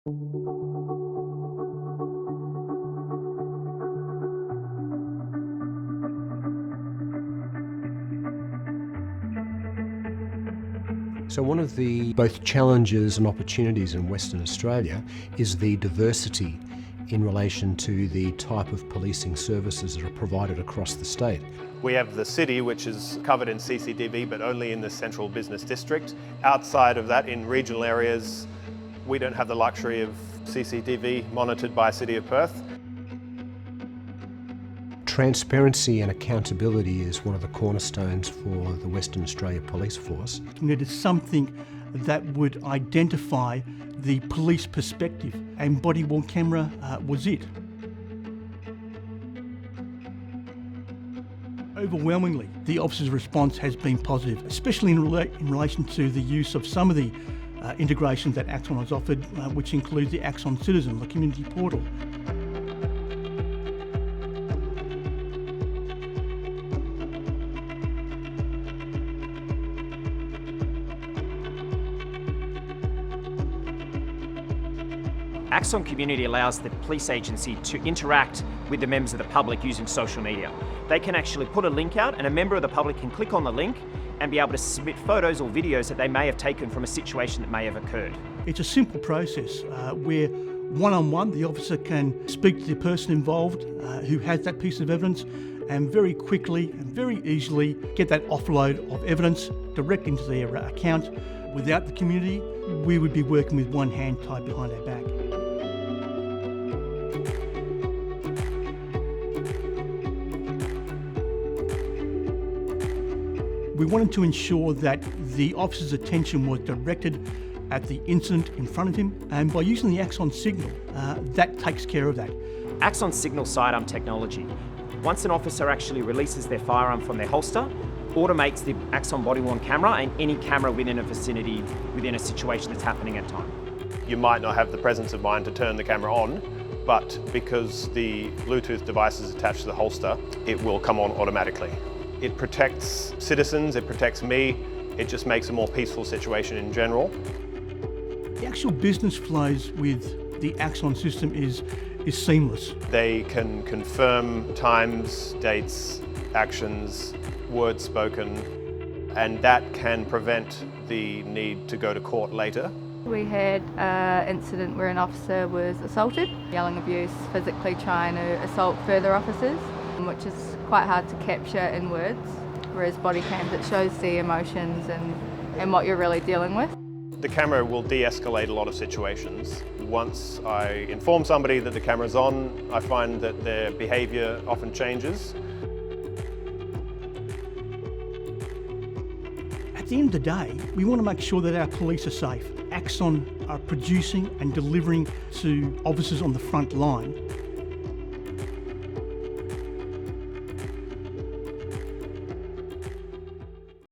So one of the both challenges and opportunities in Western Australia is the diversity in relation to the type of policing services that are provided across the state. We have the city, which is covered in CCTV, but only in the central business district. Outside of that, in regional areas, we don't have the luxury of CCTV monitored by City of Perth. Transparency and accountability is one of the cornerstones for the Western Australia Police Force. It is something that would identify the police perspective, and body-worn camera was it. Overwhelmingly, the officer's response has been positive, especially in relation to the use of some of the integrations that Axon has offered, which includes the Axon Citizen, the community portal. Axon Community allows the police agency to interact with the members of the public using social media. They can actually put a link out and a member of the public can click on the link and be able to submit photos or videos that they may have taken from a situation that may have occurred. It's a simple process where one-on-one the officer can speak to the person involved who has that piece of evidence and very quickly and very easily get that offload of evidence direct into their account. Without the community, we would be working with one hand tied behind our back. We wanted to ensure that the officer's attention was directed at the incident in front of him, and by using the Axon signal, that takes care of that. Axon signal sidearm technology. Once an officer actually releases their firearm from their holster, automates the Axon body-worn camera and any camera within a vicinity, within a situation that's happening at time. You might not have the presence of mind to turn the camera on, but because the Bluetooth device is attached to the holster, it will come on automatically. It protects citizens, it protects me, it just makes a more peaceful situation in general. The actual business flows with the Axon system is seamless. They can confirm times, dates, actions, words spoken, and that can prevent the need to go to court later. We had an incident where an officer was assaulted, yelling abuse, physically trying to assault further officers, which is quite hard to capture in words, whereas body cams, it shows the emotions and what you're really dealing with. The camera will de-escalate a lot of situations. Once I inform somebody that the camera's on, I find that their behaviour often changes. At the end of the day, we want to make sure that our police are safe. Axon are producing and delivering to officers on the front line